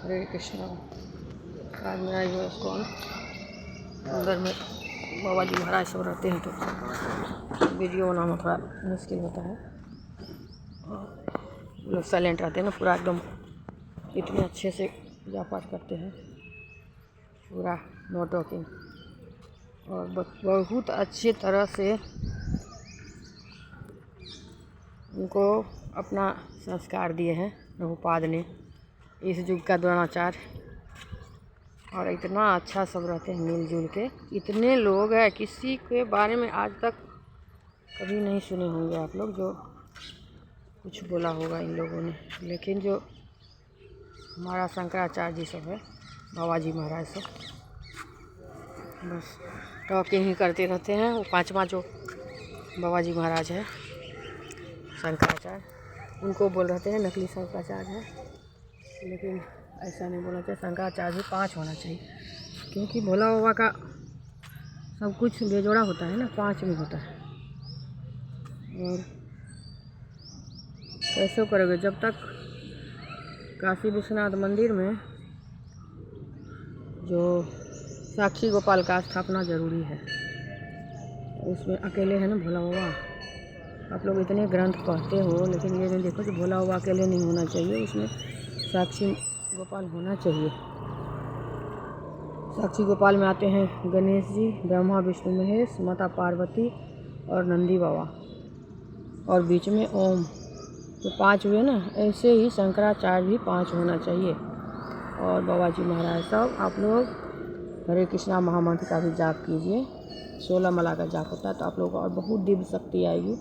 हरे कृष्णा। आज मैं आई हूँ इस्कॉन अंदर में। बाबा जी महाराज सब रहते हैं तो वीडियो बनाना थोड़ा मुश्किल होता है। लोग साइलेंट रहते हैं ना, पूरा एकदम इतने अच्छे से पूजा पाठ करते हैं, पूरा नो टॉकिंग, और बहुत अच्छी तरह से उनको अपना संस्कार दिए हैं प्रभुपाद ने, इस युग का द्रोणाचार्य। और इतना अच्छा सब रहते हैं मिलजुल के। इतने लोग हैं, किसी के बारे में आज तक कभी नहीं सुने होंगे आप लोग जो कुछ बोला होगा इन लोगों ने। लेकिन जो हमारा शंकराचार्य जी सब है, बाबा जी महाराज सब, बस टॉकिंग ही करते रहते हैं। वो पांचवा जो बाबा जी महाराज है शंकराचार्य, उनको बोल रहते हैं नकली शंकराचार्य है, लेकिन ऐसा नहीं बोलना चाहिए। शंकराचार्य भी 5 होना चाहिए, क्योंकि भोला बाबा का सब कुछ बेजोड़ा होता है ना, 5 में होता है। और कैसे करोगे जब तक काशी विश्वनाथ मंदिर में जो साक्षी गोपाल का स्थापना जरूरी है, उसमें अकेले है ना भोला बाबा। आप लोग इतने ग्रंथ पढ़ते हो, लेकिन ये नहीं देखो कि भोला बाबा अकेले नहीं होना चाहिए, उसमें साक्षी गोपाल होना चाहिए। साक्षी गोपाल में आते हैं गणेश जी, ब्रह्मा विष्णु महेश, माता पार्वती और नंदी बाबा, और बीच में ओम। तो 5 हुए ना, ऐसे ही शंकराचार्य भी 5 होना चाहिए। और बाबा जी महाराज सब आप लोग हरे कृष्णा महामंत्र का भी जाप कीजिए। 16 माला का जाप होता है, तो आप लोगों को और बहुत दिव्य शक्ति आएगी,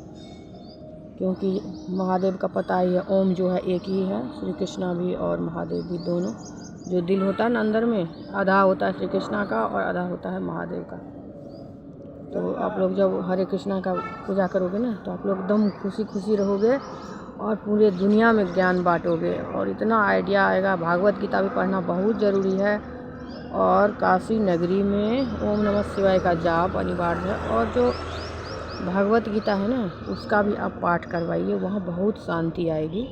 क्योंकि महादेव का पता ही है, ओम जो है एक ही है, श्री कृष्णा भी और महादेव भी दोनों। जो दिल होता है ना अंदर में, आधा होता है श्री कृष्णा का और आधा होता है महादेव का। तो आप लोग जब हरे कृष्णा का पूजा करोगे ना, तो आप लोग एकदम खुशी खुशी रहोगे और पूरे दुनिया में ज्ञान बांटोगे, और इतना आइडिया आएगा। भागवत गीता भी पढ़ना बहुत ज़रूरी है, और काशी नगरी में ओम नमः शिवाय का जाप अनिवार्य है। और जो भागवत गीता है ना, उसका भी आप पाठ करवाइए, वहाँ बहुत शांति आएगी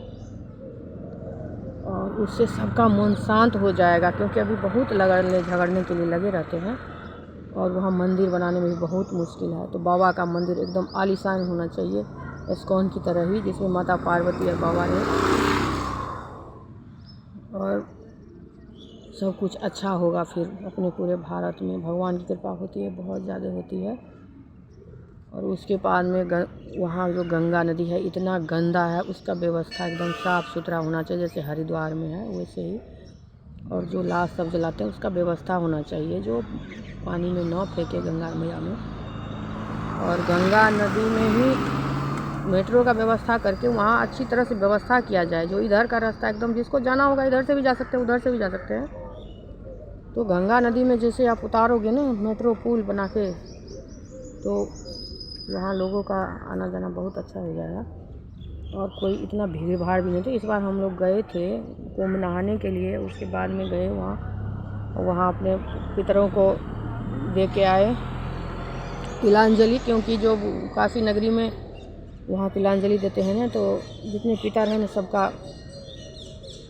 और उससे सबका मन शांत हो जाएगा। क्योंकि अभी बहुत लड़ने झगड़ने के लिए लगे रहते हैं, और वहाँ मंदिर बनाने में भी बहुत मुश्किल है। तो बाबा का मंदिर एकदम आलीशान होना चाहिए, इस्कॉन की तरह ही, जिसमें माता पार्वती और बाबा है, और सब कुछ अच्छा होगा। फिर अपने पूरे भारत में भगवान की कृपा होती है, बहुत ज़्यादा होती है। और उसके बाद में वहाँ जो गंगा नदी है, इतना गंदा है, उसका व्यवस्था एकदम साफ़ सुथरा होना चाहिए, जैसे हरिद्वार में है वैसे ही। और जो लाश सब जलाते हैं, उसका व्यवस्था होना चाहिए, जो पानी में न फेंके गंगा मैया में। और गंगा नदी में ही मेट्रो का व्यवस्था करके वहाँ अच्छी तरह से व्यवस्था किया जाए। जो इधर का रास्ता एकदम, जिसको जाना होगा इधर से भी जा सकते हैं, उधर से भी जा सकते हैं। तो गंगा नदी में जैसे आप उतारोगे ना मेट्रो पुल बना के, तो वहाँ लोगों का आना जाना बहुत अच्छा हो जाएगा, और कोई इतना भीड़ भाड़ भी नहीं थी। इस बार हम लोग गए थे कुंभ नहाने के लिए, उसके बाद में गए वहाँ अपने पितरों को दे के आए तिलांजलि। क्योंकि जो काशी नगरी में वहाँ तिलांजलि देते हैं ना, तो जितने पितर हैं ना, सबका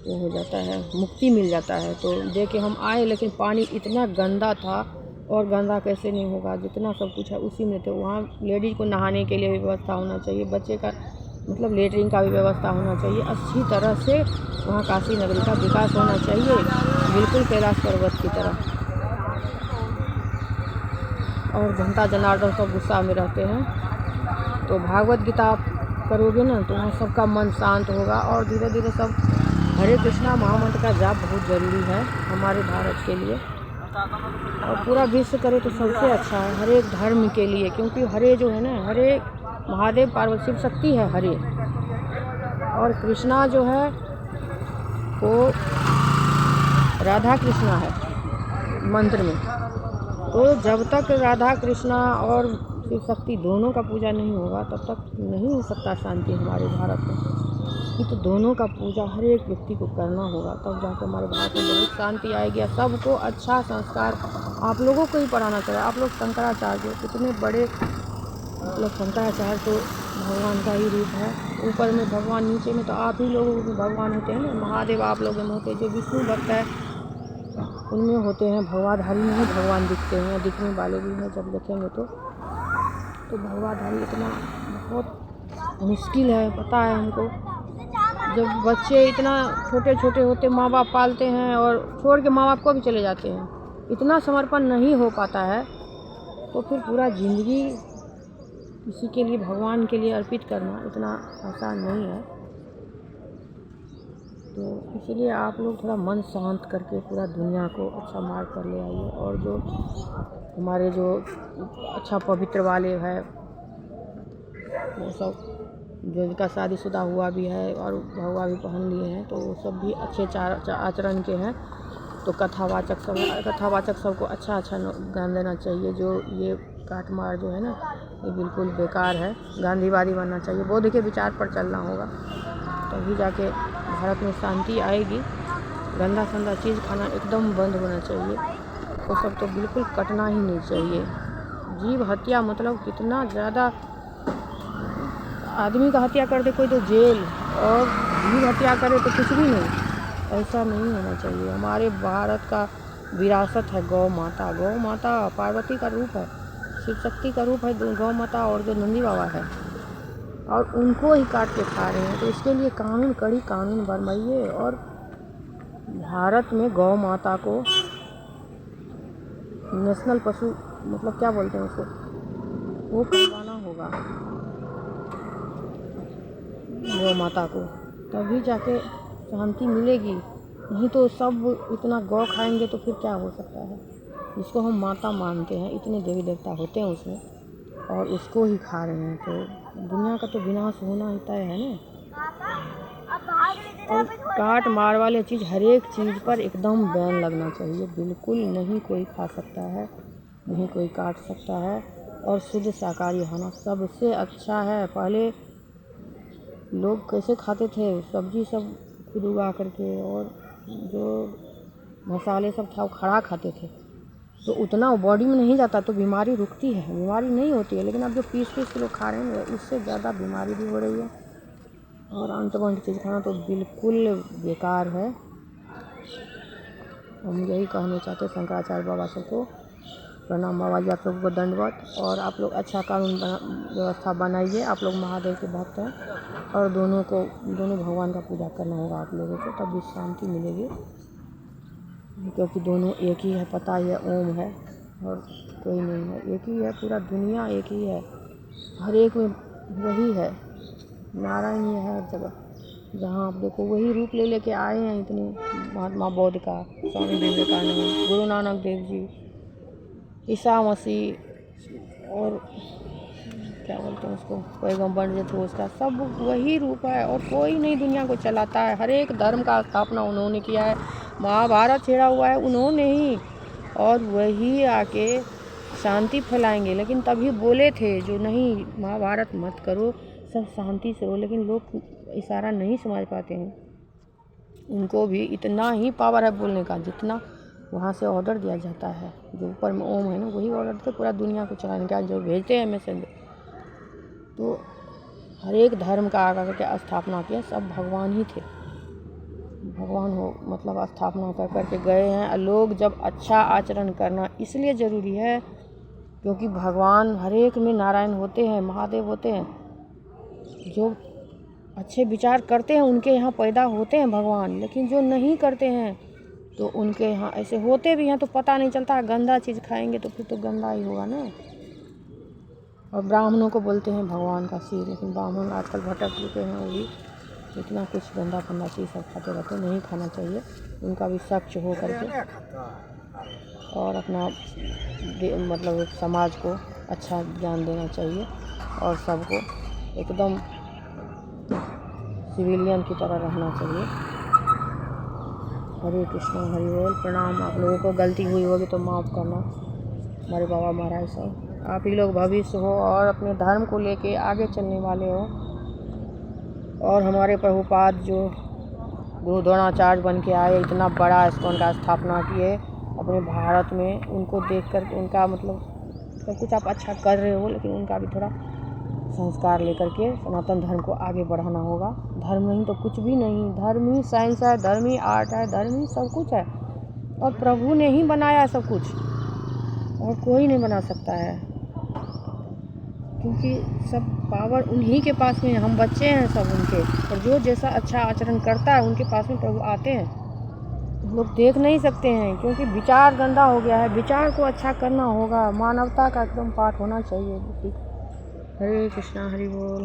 वो हो जाता है, मुक्ति मिल जाता है। तो दे के हम आए, लेकिन पानी इतना गंदा था, और गंदा कैसे नहीं होगा, जितना सब कुछ है उसी में। तो वहाँ लेडीज़ को नहाने के लिए भी व्यवस्था होना चाहिए, बच्चे का मतलब लेटरिन का भी व्यवस्था होना चाहिए। अच्छी तरह से वहाँ काशी नगरी का विकास होना चाहिए, बिल्कुल कैलाश पर्वत की तरह। और जनता जनार्दन सब गुस्सा में रहते हैं। तो भागवत गीता आप करोगे ना, तो वहाँ सबका मन शांत होगा, और धीरे धीरे सब हरे कृष्णा महामंत्र का जाप बहुत ज़रूरी है हमारे भारत के लिए, और पूरा विश्व करे तो सबसे अच्छा है, हर एक धर्म के लिए। क्योंकि हरे जो है ना, हरे महादेव पार्वती शिव शक्ति है हरे, और कृष्णा जो है वो राधा कृष्णा है मंत्र में। तो जब तक राधा कृष्णा और शिव शक्ति दोनों का पूजा नहीं होगा, तब तक नहीं हो सकता शांति हमारे भारत में। तो दोनों का पूजा हर एक व्यक्ति को करना होगा, तब जाकर हमारे भारत में बहुत शांति आएगी। सबको अच्छा संस्कार आप लोगों को ही पढ़ाना चाहिए। आप लोग शंकराचार्य कितने बड़े, मतलब शंकराचार्य तो भगवान का ही रूप है। ऊपर में भगवान, नीचे में तो आप ही लोगों में भगवान होते हैं ना। महादेव आप लोगों में होते हैं, जो विष्णु भक्त है उनमें होते हैं, भगवाधारी में ही भगवान दिखते हैं, दिखने वाले भी हैं जब देखेंगे तो भगवाधारी इतना बहुत मुश्किल है, पता है हमको। जब बच्चे इतना छोटे छोटे होते, माँ बाप पालते हैं और छोड़ के माँ बाप को भी चले जाते हैं, इतना समर्पण नहीं हो पाता है, तो फिर पूरा ज़िंदगी किसी के लिए, भगवान के लिए अर्पित करना इतना आसान नहीं है। तो इसलिए आप लोग थोड़ा मन शांत करके पूरा दुनिया को अच्छा मार्ग पर ले आइए। और जो हमारे जो अच्छा पवित्र वाले है, वो सब जो जिनका शादीशुदा हुआ भी है और भगवा भी पहन लिए हैं, तो वो सब भी अच्छे आचरण के हैं। तो कथावाचक सबको अच्छा ज्ञान देना चाहिए। जो ये काट मार जो है ना, ये बिल्कुल बेकार है। गांधीवादी बनना चाहिए, बौद्ध के विचार पर चलना होगा, तभी जाके भारत में शांति आएगी। गंदा संदा चीज़ खाना एकदम बंद होना चाहिए, वो सब तो बिल्कुल कटना ही नहीं चाहिए। जीव हत्या मतलब कितना ज़्यादा, आदमी का हत्या कर दे कोई तो जेल, और जीव हत्या करे तो कुछ भी नहीं। ऐसा नहीं होना चाहिए। हमारे भारत का विरासत है गौ माता। गौ माता पार्वती का रूप है, शिव शक्ति का रूप है गौ माता, और जो नंदी बाबा है, और उनको ही काट के खा रहे हैं। तो इसके लिए कानून, कड़ी कानून बनवाइए, और भारत में गौ माता को नेशनल पशु, मतलब क्या बोलते हैं उसको, वो करवाना होगा गौ माता को, तभी जाके शांति मिलेगी। नहीं तो सब इतना गौ खाएंगे तो फिर क्या हो सकता है। जिसको हम माता मानते हैं, इतने देवी देवता होते हैं उसमें, और उसको ही खा रहे हैं, तो दुनिया का तो विनाश होना ही तय है ना। और काट मार वाले चीज़, हर एक चीज़ पर एकदम बैन लगना चाहिए। बिल्कुल नहीं कोई खा सकता है, नहीं कोई काट सकता है। और शुद्ध शाकाहारी खाना सबसे अच्छा है। पहले लोग कैसे खाते थे, सब्जी सब खुद उगा करके, और जो मसाले सब था वो खड़ा खाते थे, तो उतना बॉडी में नहीं जाता, तो बीमारी रुकती है, बीमारी नहीं होती है। लेकिन अब जो पीस के लोग खा रहे हैं, उससे ज़्यादा बीमारी भी हो रही है। और अंतबंट चीज़ खाना तो बिल्कुल बेकार है। हम यही कहना चाहते हैं शंकराचार्य बाबा सबको प्रणाम। बाबा जी आप लोगों को दंडवत। और आप लोग अच्छा कानून व्यवस्था बनाइए। आप लोग महादेव के भक्त हैं, और दोनों भगवान का पूजा करना होगा आप लोगों को, तभी शांति मिलेगी। क्योंकि दोनों एक ही है, पता ही है, ओम है और कोई नहीं है, एक ही है, पूरा दुनिया एक ही है, हर एक में वही है, नारायण ही है हर जगह। जहाँ आप देखो वही रूप ले लेके आए हैं इतने, महात्मा बुद्ध का, स्वामी विवेकानंद, गुरु नानक देव जी, ईसा मसीह, और क्या बोलते हैं उसको, पैगम्बर जो थे उसका, सब वही रूप है। और कोई नहीं दुनिया को चलाता है। हर एक धर्म का स्थापना उन्होंने किया है। महाभारत छेड़ा हुआ है उन्होंने ही, और वही आके शांति फैलाएंगे। लेकिन तभी बोले थे जो नहीं महाभारत मत करो, सब शांति से हो। लेकिन लोग इशारा नहीं समझ पाते हैं। उनको भी इतना ही पावर है बोलने का, जितना वहाँ से ऑर्डर दिया जाता है। जो ऊपर में ओम है ना, वही ऑर्डर थे पूरा दुनिया को चलाने का, जो भेजते हैं मैसेज। तो हर एक धर्म का आकर के स्थापना किया, सब भगवान ही थे, भगवान हो मतलब स्थापना कर करके गए हैं। लोग जब अच्छा आचरण करना इसलिए ज़रूरी है क्योंकि भगवान हर एक में नारायण होते हैं, महादेव होते हैं। जो अच्छे विचार करते हैं उनके यहाँ पैदा होते हैं भगवान, लेकिन जो नहीं करते हैं तो उनके यहाँ ऐसे होते भी हैं तो पता नहीं चलता। गंदा चीज़ खाएंगे तो फिर तो गंदा ही होगा ना। और ब्राह्मणों को बोलते हैं भगवान का सिर, लेकिन ब्राह्मण आजकल भटक चुके हैं, वो भी इतना कुछ गंदा फंदा चीज़ सब खाते रहते हैं। नहीं खाना चाहिए, उनका भी स्वच्छ हो करके, और अपना मतलब समाज को अच्छा ज्ञान देना चाहिए, और सबको एकदम सिविलियन की तरह रहना चाहिए। हरे कृष्ण हरि बोल। प्रणाम। आप लोगों को गलती हुई होगी तो माफ़ करना। हमारे बाबा महाराज साहब, आप ही लोग भविष्य हो और अपने धर्म को लेके आगे चलने वाले हो। और हमारे प्रभुपाद जो गुरु द्रोणाचार्य बन के आए, इतना बड़ा इस्कॉन का स्थापना किए अपने भारत में, उनको देखकर उनका मतलब सब कुछ आप अच्छा कर रहे हो, लेकिन उनका भी थोड़ा संस्कार लेकर के सनातन धर्म को आगे बढ़ाना होगा। धर्म नहीं तो कुछ भी नहीं, धर्म ही साइंस है, धर्म ही आर्ट है, धर्म ही सब कुछ है और प्रभु ने ही बनाया सब कुछ और कोई नहीं बना सकता है, क्योंकि सब पावर उन्हीं के पास में है। हम बच्चे हैं सब उनके, और जो जैसा अच्छा आचरण करता है उनके पास में प्रभु आते हैं। लोग देख नहीं सकते हैं क्योंकि विचार गंदा हो गया है। विचार को अच्छा करना होगा, मानवता का एकदम पाठ होना चाहिए। हरे कृष्णा हरि बोल।